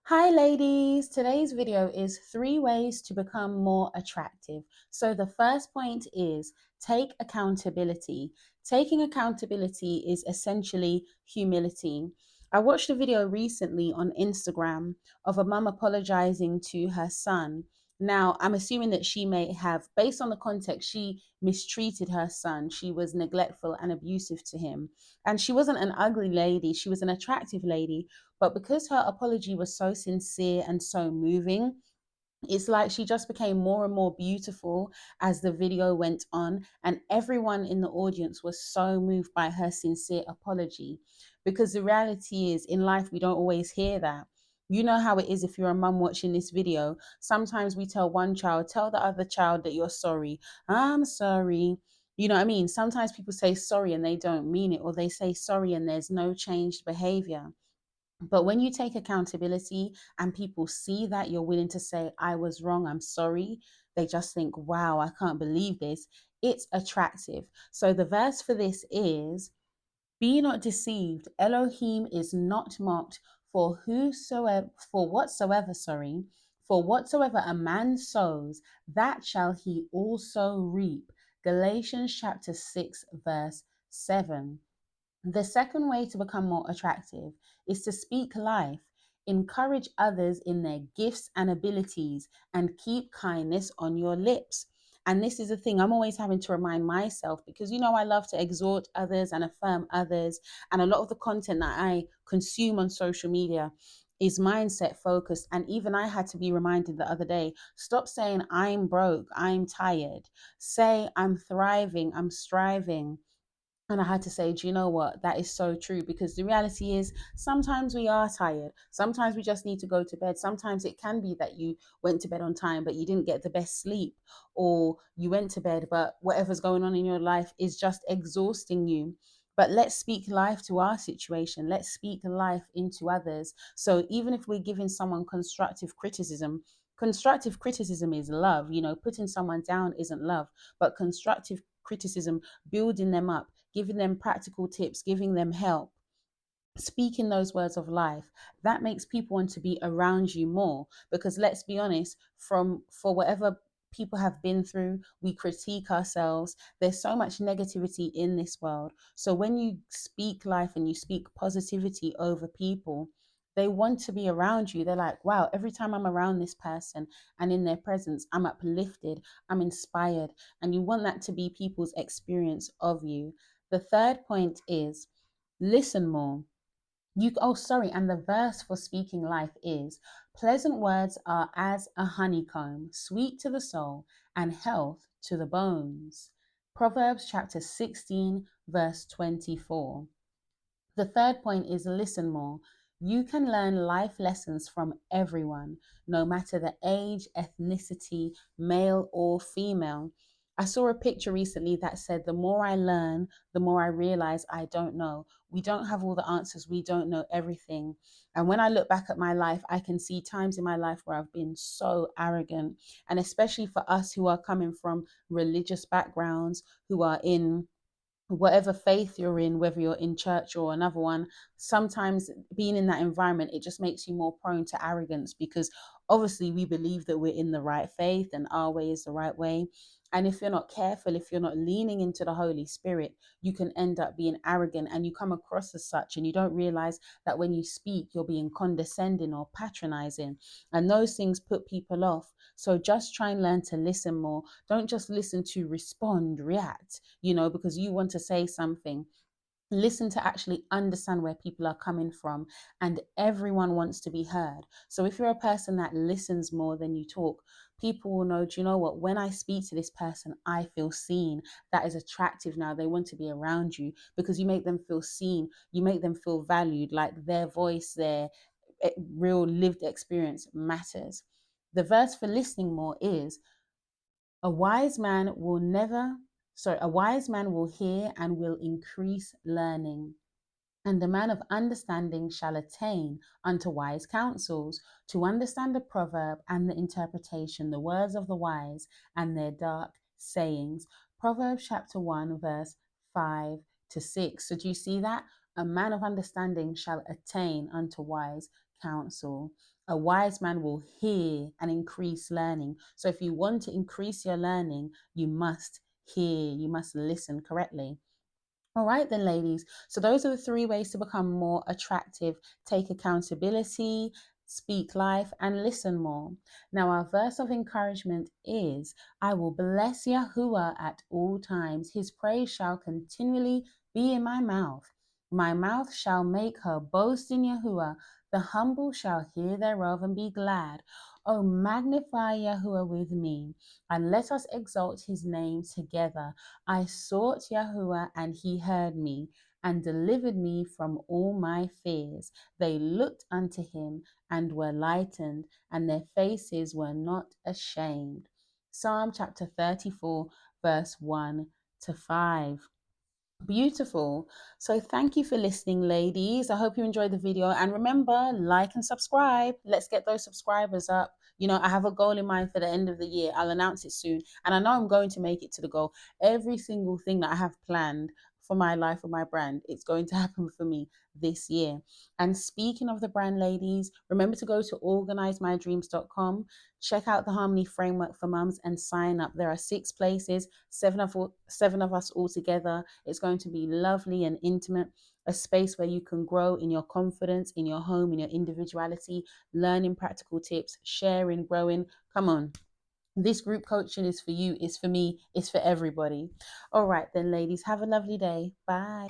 Hi ladies, today's video is 3 ways to become more attractive. So the first point is take accountability. Taking accountability is essentially humility. I watched a video recently on Instagram of a mum apologizing to her son. Now, I'm assuming that she may have, based on the context, she mistreated her son. She was neglectful and abusive to him. And she wasn't an ugly lady, she was an attractive lady, but because her apology was so sincere and so moving, it's like she just became more and more beautiful as the video went on. And everyone in the audience was so moved by her sincere apology. Because the reality is, in life, we don't always hear that. You know how it is if you're a mum watching this video. Sometimes we tell one child, tell the other child that you're sorry. I'm sorry. You know what I mean? Sometimes people say sorry and they don't mean it, or they say sorry and there's no changed behavior. But when you take accountability and people see that you're willing to say, I was wrong, I'm sorry, they just think, wow, I can't believe this. It's attractive. So the verse for this is, be not deceived. Elohim is not mocked, for whatsoever a man sows, that shall he also reap. Galatians chapter 6, verse 7. The second way to become more attractive is to speak life, encourage others in their gifts and abilities, and keep kindness on your lips. And this is the thing I'm always having to remind myself, because I love to exhort others and affirm others. And a lot of the content that I consume on social media is mindset focused. And even I had to be reminded the other day, stop saying I'm broke, I'm tired. Say I'm thriving, I'm striving. And I had to say, do you know what? That is so true, because the reality is sometimes we are tired. Sometimes we just need to go to bed. Sometimes it can be that you went to bed on time, but you didn't get the best sleep, or you went to bed, but whatever's going on in your life is just exhausting you. But let's speak life to our situation. Let's speak life into others. So even if we're giving someone constructive criticism is love. Putting someone down isn't love, but constructive criticism, building them up, giving them practical tips, giving them help, speaking those words of life, that makes people want to be around you more. Because let's be honest, for whatever people have been through, we critique ourselves. There's so much negativity in this world. So when you speak life and you speak positivity over people, they want to be around you. They're like, wow, every time I'm around this person and in their presence, I'm uplifted, I'm inspired. And you want that to be people's experience of you. The third point is listen more. And the verse for speaking life is, pleasant words are as a honeycomb, sweet to the soul and health to the bones. Proverbs chapter 16, verse 24. The third point is listen more. You can learn life lessons from everyone, no matter the age, ethnicity, male or female. I saw a picture recently that said, the more I learn, the more I realize I don't know. We don't have all the answers. We don't know everything. And when I look back at my life, I can see times in my life where I've been so arrogant. And especially for us who are coming from religious backgrounds, who are in whatever faith you're in, whether you're in church or another one, sometimes being in that environment, it just makes you more prone to arrogance, because obviously we believe that we're in the right faith and our way is the right way. And if you're not careful, if you're not leaning into the Holy Spirit, you can end up being arrogant, and you come across as such, and you don't realize that when you speak, you're being condescending or patronizing. And those things put people off. So just try and learn to listen more. Don't just listen to respond, react, because you want to say something. Listen to actually understand where people are coming from, and everyone wants to be heard. So if you're a person that listens more than you talk, people will know, do you know what, when I speak to this person, I feel seen. That is attractive. Now they want to be around you, because you make them feel seen, you make them feel valued, like their voice, their real lived experience matters. The verse for listening more is, a wise man will never, a wise man will hear and will increase learning. And the man of understanding shall attain unto wise counsels, to understand the proverb and the interpretation, the words of the wise and their dark sayings. Proverbs chapter 1, verse 5 to 6. So do you see that? A man of understanding shall attain unto wise counsel. A wise man will hear and increase learning. So if you want to increase your learning, you must hear, you must listen correctly. All right, then, ladies. So, those are the 3 ways to become more attractive: take accountability, speak life, and listen more. Now, our verse of encouragement is: I will bless Yahuwah at all times. His praise shall continually be in my mouth. My mouth shall make her boast in Yahuwah. The humble shall hear thereof and be glad. Oh, magnify Yahuwah with me, and let us exalt his name together. I sought Yahuwah, and he heard me and delivered me from all my fears. They looked unto him and were lightened, and their faces were not ashamed. Psalm chapter 34, verse 1 to 5. Beautiful. So thank you for listening, ladies. I hope you enjoyed the video. And remember, like and subscribe. Let's get those subscribers up. I have a goal in mind for the end of the year. I'll announce it soon. And I know I'm going to make it to the goal. Every single thing that I have planned for my life or my brand, it's going to happen for me this year. And speaking of the brand, ladies, remember to go to organizemydreams.com. Check out the Harmony Framework for Mums and sign up. There are 6 places, seven of us all together. It's going to be lovely and intimate, a space where you can grow in your confidence, in your home, in your individuality, learning practical tips, sharing, growing. Come on. This group coaching is for you, it's for me, it's for everybody. All right, then, ladies, have a lovely day. Bye.